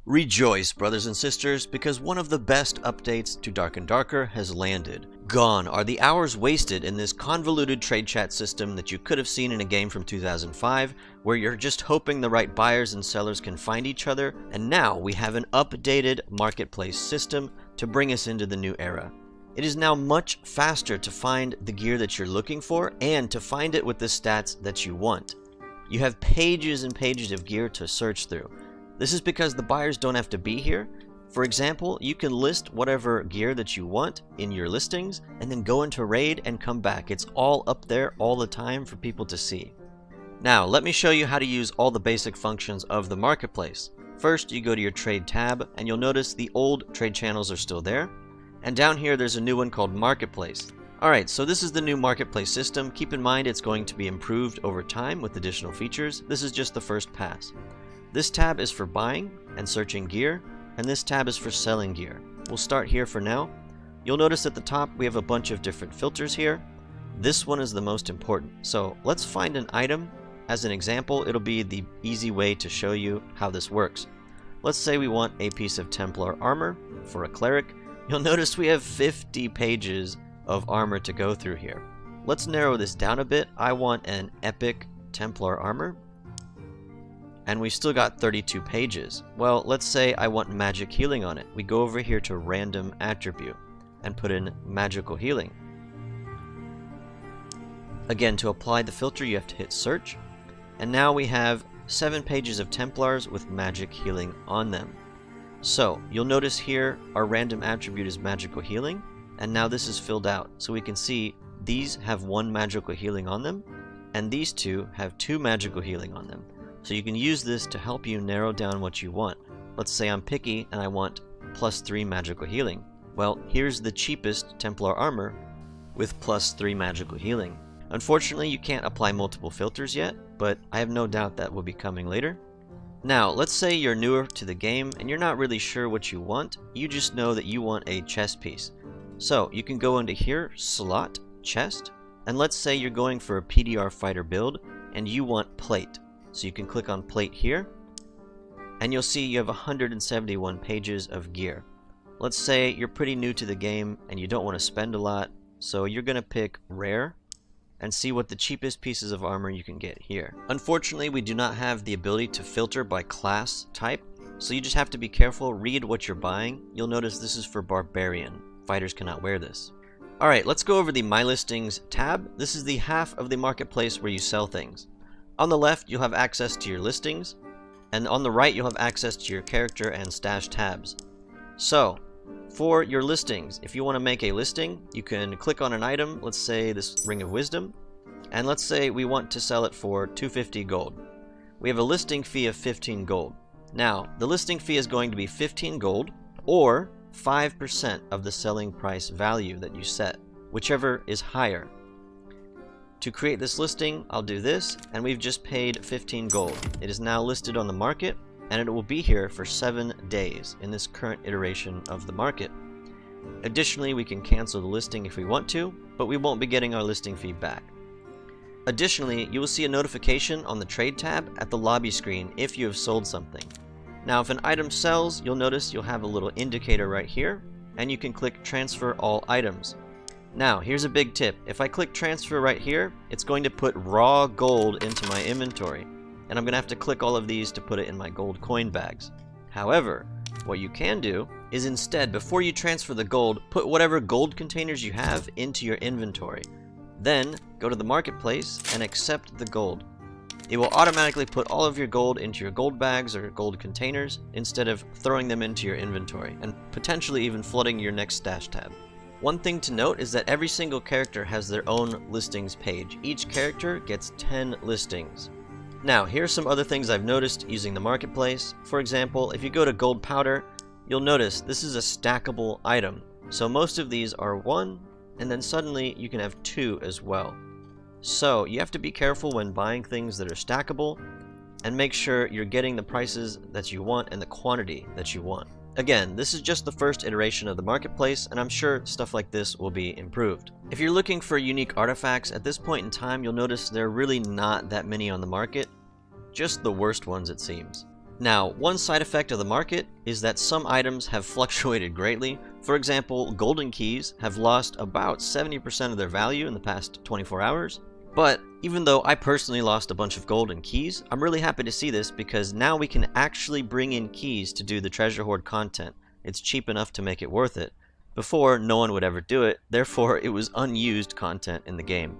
Rejoice, brothers and sisters, because one of the best updates to Dark and Darker has landed. Gone are the hours wasted in this convoluted trade chat system that you could have seen in a game from 2005, where you're just hoping the right buyers and sellers can find each other, and now we have an updated marketplace system to bring us into the new era. It is now much faster to find the gear that you're looking for and to find it with the stats that you want. You have pages and pages of gear to search through. This is because the buyers don't have to be here. For example, you can list whatever gear that you want in your listings and then go into raid and come back. It's all up there all the time for people to see. Now, let me show you how to use all the basic functions of the marketplace. First, you go to your trade tab and you'll notice the old trade channels are still there. And down here, there's a new one called Marketplace. Alright, so this is the new marketplace system. Keep in mind it's going to be improved over time with additional features. This is just the first pass. This tab is for buying and searching gear, and this tab is for selling gear. We'll start here for now. You'll notice at the top we have a bunch of different filters here. This one is the most important. So let's find an item. As an example, it'll be the easy way to show you how this works. Let's say we want a piece of Templar armor for a cleric. You'll notice we have 50 pages of armor to go through here. Let's narrow this down a bit. I want an epic Templar armor. And we still got 32 pages. Well, let's say I want magic healing on it. We go over here to random attribute and put in magical healing. Again, to apply the filter, you have to hit search. And now we have 7 pages of Templars with magic healing on them. So you'll notice here our random attribute is magical healing. And now this is filled out. So we can see these have 1 magical healing on them. And these 2 have 2 magical healing on them. So you can use this to help you narrow down what you want. Let's say I'm picky and I want +3 magical healing. Well, here's the cheapest Templar armor with +3 magical healing. Unfortunately, you can't apply multiple filters yet, but I have no doubt that will be coming later. Now, let's say you're newer to the game and you're not really sure what you want. You just know that you want a chest piece. So you can go into here, slot, chest, and let's say you're going for a PDR fighter build and you want plate. So you can click on plate here, and you'll see you have 171 pages of gear. Let's say you're pretty new to the game and you don't want to spend a lot, so you're going to pick rare and see what the cheapest pieces of armor you can get here. Unfortunately, we do not have the ability to filter by class type, so you just have to be careful, read what you're buying. You'll notice this is for barbarian. Fighters cannot wear this. Alright, let's go over the My Listings tab. This is the half of the marketplace where you sell things. On the left, you'll have access to your listings, and on the right, you'll have access to your character and stash tabs. So, for your listings, if you want to make a listing, you can click on an item, let's say this Ring of Wisdom, and let's say we want to sell it for 250 gold. We have a listing fee of 15 gold. Now, the listing fee is going to be 15 gold, or 5% of the selling price value that you set, whichever is higher. To create this listing, I'll do this, and we've just paid 15 gold. It is now listed on the market, and it will be here for 7 days in this current iteration of the market. Additionally, we can cancel the listing if we want to, but we won't be getting our listing fee back. Additionally, you will see a notification on the trade tab at the lobby screen if you have sold something. Now, if an item sells, you'll notice you'll have a little indicator right here, and you can click transfer all items. Now, here's a big tip. If I click transfer right here, it's going to put raw gold into my inventory, and I'm going to have to click all of these to put it in my gold coin bags. However, what you can do is instead, before you transfer the gold, put whatever gold containers you have into your inventory. Then, go to the marketplace and accept the gold. It will automatically put all of your gold into your gold bags or gold containers instead of throwing them into your inventory, and potentially even flooding your next stash tab. One thing to note is that every single character has their own listings page. Each character gets 10 listings. Now, here's some other things I've noticed using the marketplace. For example, if you go to gold powder, you'll notice this is a stackable item. So most of these are 1, and then suddenly you can have 2 as well. So you have to be careful when buying things that are stackable, and make sure you're getting the prices that you want and the quantity that you want. Again, this is just the first iteration of the marketplace, and I'm sure stuff like this will be improved. If you're looking for unique artifacts, at this point in time, you'll notice there are really not that many on the market. Just the worst ones, it seems. Now, one side effect of the market is that some items have fluctuated greatly. For example, golden keys have lost about 70% of their value in the past 24 hours. But even though I personally lost a bunch of golden keys, I'm really happy to see this because now we can actually bring in keys to do the treasure hoard content. It's cheap enough to make it worth it. Before, no one would ever do it, therefore it was unused content in the game.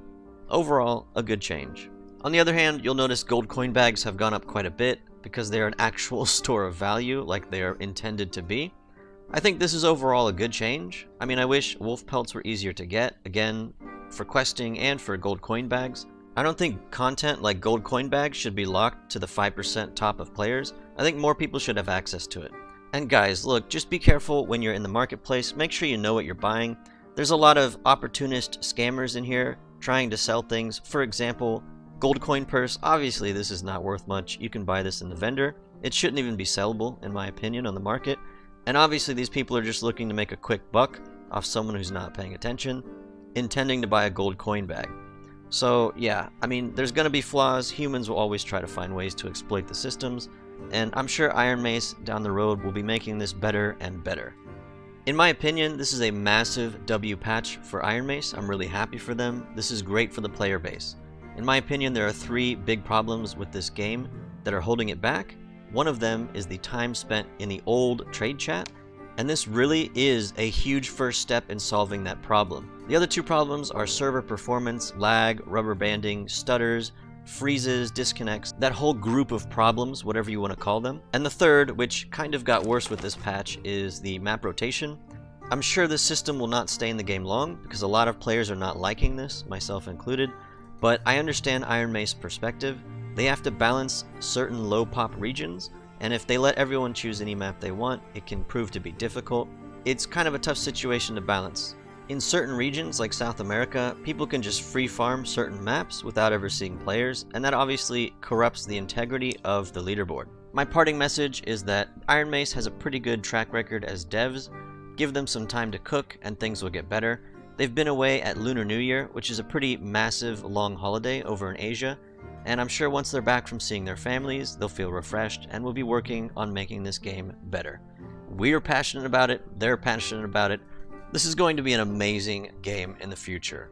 Overall, a good change. On the other hand, you'll notice gold coin bags have gone up quite a bit because they are an actual store of value like they are intended to be. I think this is overall a good change. I mean, I wish wolf pelts were easier to get, again, for questing and for gold coin bags. I don't think content like gold coin bags should be locked to the 5% top of players. I think more people should have access to it. And guys, look, just be careful when you're in the marketplace. Make sure you know what you're buying. There's a lot of opportunist scammers in here trying to sell things. For example, gold coin purse. Obviously, this is not worth much. You can buy this in the vendor. It shouldn't even be sellable, in my opinion, on the market. And obviously, these people are just looking to make a quick buck off someone who's not paying attention, intending to buy a gold coin bag. So, yeah, I mean, there's going to be flaws. Humans will always try to find ways to exploit the systems. And I'm sure Iron Mace down the road will be making this better and better. In my opinion, this is a massive W patch for Iron Mace. I'm really happy for them. This is great for the player base. In my opinion, there are 3 big problems with this game that are holding it back. One of them is the time spent in the old trade chat, and this really is a huge first step in solving that problem. The other 2 problems are server performance, lag, rubber banding, stutters, freezes, disconnects, that whole group of problems, whatever you want to call them. And the third, which kind of got worse with this patch, is the map rotation. I'm sure this system will not stay in the game long because a lot of players are not liking this, myself included. But I understand Iron Mace's perspective. They have to balance certain low pop regions, and if they let everyone choose any map they want, it can prove to be difficult. It's kind of a tough situation to balance. In certain regions, like South America, people can just free farm certain maps without ever seeing players, and that obviously corrupts the integrity of the leaderboard. My parting message is that Iron Mace has a pretty good track record as devs. Give them some time to cook and things will get better. They've been away at Lunar New Year, which is a pretty massive long holiday over in Asia, and I'm sure once they're back from seeing their families, they'll feel refreshed and will be working on making this game better. We're passionate about it, they're passionate about it. This is going to be an amazing game in the future.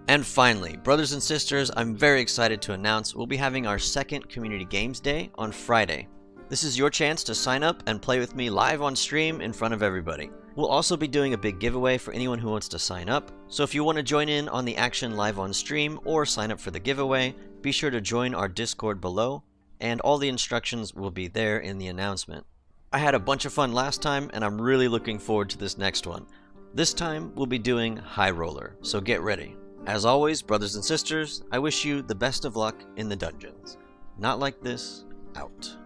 And finally, brothers and sisters, I'm very excited to announce we'll be having our second Community Games Day on Friday. This is your chance to sign up and play with me live on stream in front of everybody. We'll also be doing a big giveaway for anyone who wants to sign up, so if you want to join in on the action live on stream or sign up for the giveaway, be sure to join our Discord below, and all the instructions will be there in the announcement. I had a bunch of fun last time, and I'm really looking forward to this next one. This time, we'll be doing High Roller, so get ready. As always, brothers and sisters, I wish you the best of luck in the dungeons. NotLikeThis, out.